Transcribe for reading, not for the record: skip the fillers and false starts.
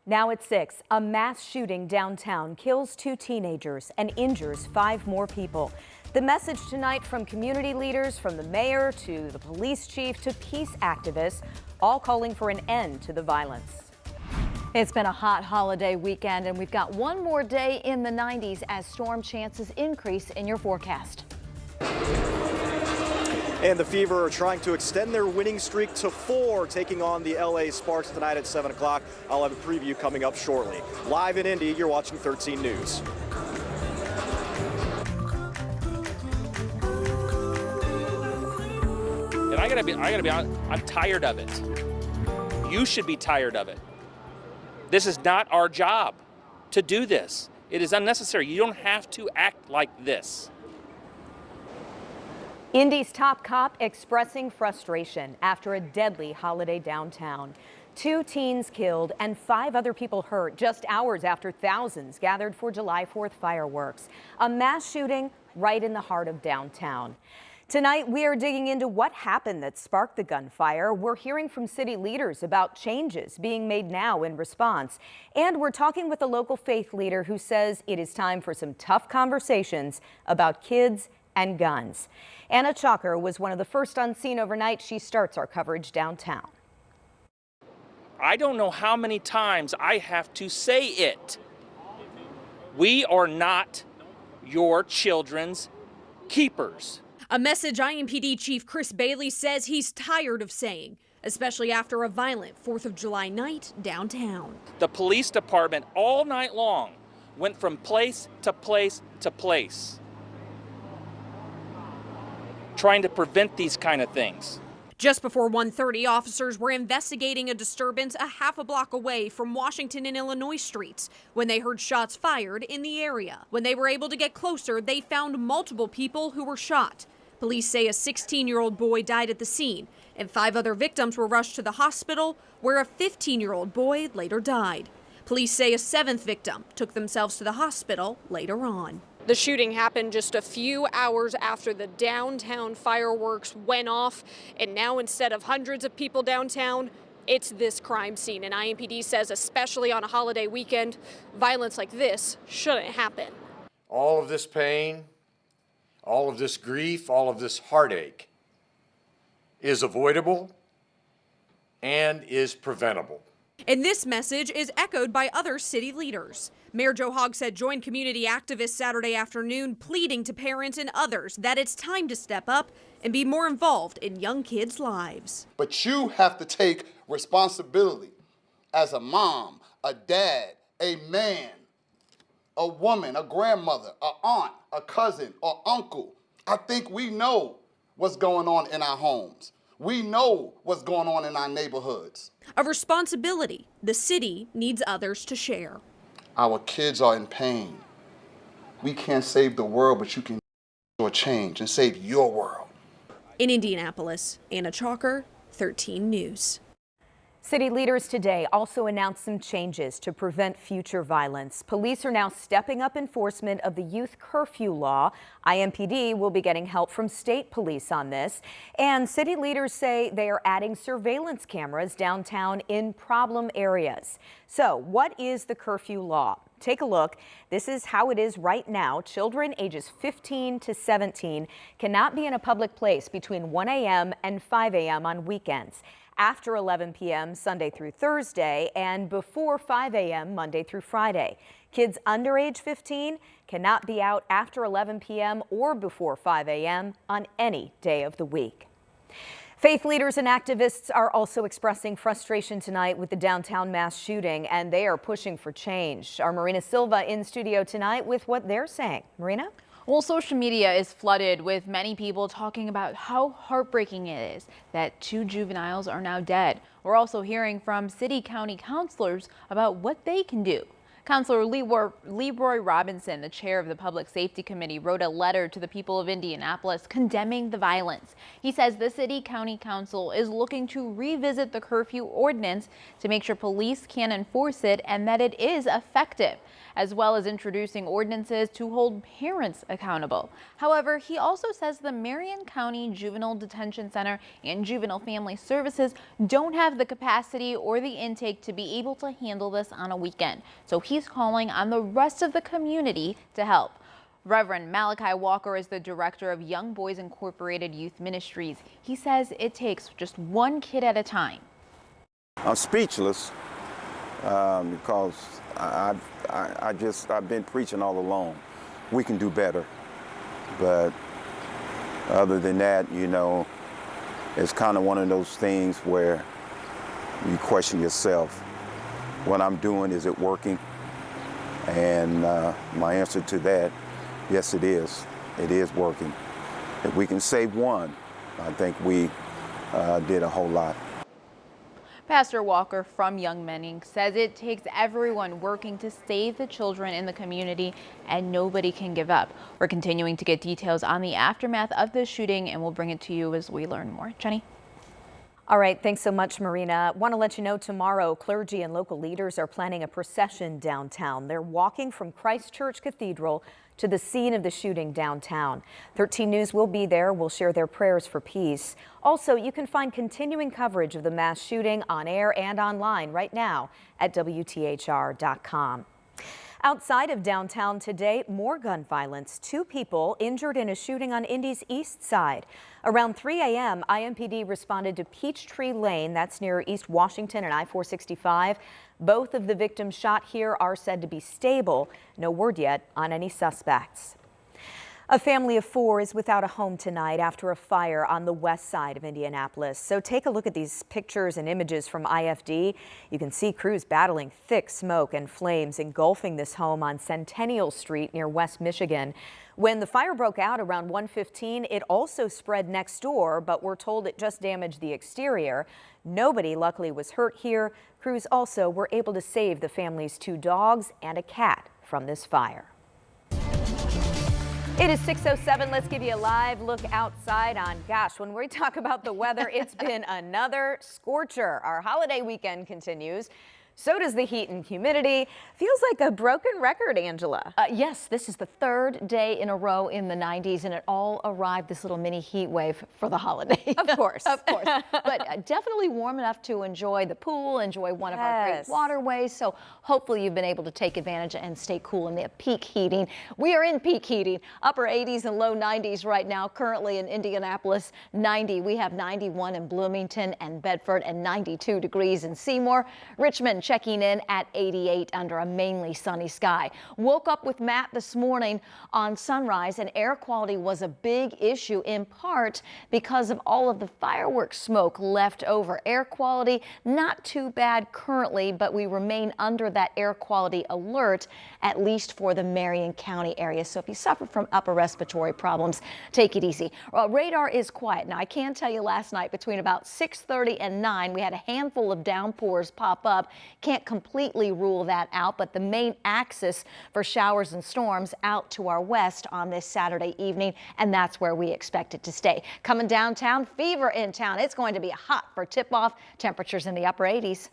Now at 6, a mass shooting downtown kills 2 teenagers and injures 5 more people. The message tonight from community leaders, from the mayor to the police chief to peace activists, all calling for an end to the violence. It's been a hot holiday weekend, and we've got one more day in the 90s as storm chances increase in your forecast. And the Fever are trying to extend their winning streak to 4, taking on the LA Sparks tonight at 7 o'clock. I'll have a preview coming up shortly. Live in Indy, you're watching 13 News. And I gotta be honest, I'm tired of it. You should be tired of it. This is not our job to do this. It is unnecessary. You don't have to act like this. Indy's top cop expressing frustration after a deadly holiday downtown. 2 teens killed and 5 other people hurt just hours after thousands gathered for July 4th fireworks. A mass shooting right in the heart of downtown. Tonight, we are digging into what happened that sparked the gunfire. We're hearing from city leaders about changes being made now in response. And we're talking with a local faith leader who says it is time for some tough conversations about kids and guns. Anna Chalker was one of the first on scene overnight. She starts our coverage downtown. I don't know how many times I have to say it. We are not your children's keepers. A message IMPD Chief Chris Bailey says he's tired of saying, especially after a violent 4th of July night downtown. The police department all night long went from place to place to place, trying to prevent these kind of things. Just before 1:30, officers were investigating a disturbance a half a block away from Washington and Illinois streets when they heard shots fired in the area. When they were able to get closer, they found multiple people who were shot. Police say a 16-year-old boy died at the scene, and 5 other victims were rushed to the hospital, where a 15-year-old boy later died. Police say a 7th victim took themselves to the hospital later on. The shooting happened just a few hours after the downtown fireworks went off, and now instead of hundreds of people downtown, it's this crime scene. And IMPD says, especially on a holiday weekend, violence like this shouldn't happen. All of this pain, all of this grief, all of this heartache is avoidable and is preventable. And this message is echoed by other city leaders. Mayor Joe Hogsett joined community activists Saturday afternoon, pleading to parents and others that it's time to step up and be more involved in young kids' lives. But you have to take responsibility as a mom, a dad, a man, a woman, a grandmother, an aunt, a cousin, or uncle. I think we know what's going on in our homes. We know what's going on in our neighborhoods. A responsibility the city needs others to share. Our kids are in pain. We can't save the world, but you can change and save your world. In Indianapolis, Anna Chalker, 13 News. City leaders today also announced some changes to prevent future violence. Police are now stepping up enforcement of the youth curfew law. IMPD will be getting help from state police on this. And city leaders say they are adding surveillance cameras downtown in problem areas. So what is the curfew law? Take a look. This is how it is right now. Children ages 15 to 17 cannot be in a public place between 1 a.m. and 5 a.m. on weekends, after 11 p.m. Sunday through Thursday, and before 5 a.m. Monday through Friday. Kids under age 15 cannot be out after 11 p.m. or before 5 a.m. on any day of the week. Faith leaders and activists are also expressing frustration tonight with the downtown mass shooting, and they are pushing for change. Our Marina Silva in studio tonight with what they're saying. Marina? Well, social media is flooded with many people talking about how heartbreaking it is that 2 juveniles are now dead. We're also hearing from city county councilors about what they can do. Councilor Leroy Robinson, the chair of the Public Safety Committee, wrote a letter to the people of Indianapolis condemning the violence. He says the city-county council is looking to revisit the curfew ordinance to make sure police can enforce it and that it is effective, as well as introducing ordinances to hold parents accountable. However, he also says the Marion County Juvenile Detention Center and Juvenile Family Services don't have the capacity or the intake to be able to handle this on a weekend. So he's calling on the rest of the community to help. Reverend Malachi Walker is the director of Young Boys Incorporated Youth Ministries. He says it takes just one kid at a time. I'm speechless because I've been preaching all along. We can do better. But other than that, you know, it's kind of one of those things where you question yourself. What I'm doing, is it working? And my answer to that, yes, it is. It is working. If we can save one, I think we did a whole lot. Pastor Walker from Young Menning says it takes everyone working to save the children in the community and nobody can give up. We're continuing to get details on the aftermath of the shooting and we'll bring it to you as we learn more. Jenny? All right, thanks so much, Marina. Want to let you know tomorrow, clergy and local leaders are planning a procession downtown. They're walking from Christ Church Cathedral to the scene of the shooting downtown. 13 News will be there. We'll share their prayers for peace. Also, you can find continuing coverage of the mass shooting on air and online right now at WTHR.com. Outside of downtown today, more gun violence. 2 people injured in a shooting on Indy's east side. Around 3 a.m., IMPD responded to Peachtree Lane, that's near East Washington and I-465. Both of the victims shot here are said to be stable. No word yet on any suspects. A family of 4 is without a home tonight after a fire on the west side of Indianapolis. So take a look at these pictures and images from IFD. You can see crews battling thick smoke and flames engulfing this home on Centennial Street near West Michigan. When the fire broke out around 1:15, it also spread next door, but we're told it just damaged the exterior. Nobody luckily was hurt here. Crews also were able to save the family's 2 dogs and a cat from this fire. It is 6:07. Let's give you a live look outside on, gosh, when we talk about the weather, it's been another scorcher. Our holiday weekend continues. So does the heat and humidity. Feels like a broken record, Angela. Yes, this is the 3rd day in a row in the 90s, and it all arrived, this little mini heat wave for the holiday. Of course. Of course. But definitely warm enough to enjoy the pool, enjoy one of our great waterways. So hopefully you've been able to take advantage and stay cool in the peak heating. We are in peak heating, upper 80s and low 90s right now. Currently in Indianapolis, 90. We have 91 in Bloomington and Bedford and 92 degrees in Seymour. Richmond checking in at 88 under a mainly sunny sky. Woke up with Matt this morning on sunrise, and air quality was a big issue in part because of all of the fireworks smoke left over. Air quality not too bad currently, but we remain under that air quality alert, at least for the Marion County area. So if you suffer from upper respiratory problems, take it easy. Radar is quiet. Now I can tell you last night between about 6:30 and 9, we had a handful of downpours pop up. Can't completely rule that out, but the main axis for showers and storms out to our west on this Saturday evening, and that's where we expect it to stay. Coming downtown, fever in town. It's going to be hot for tip-off. Temperatures in the upper 80s.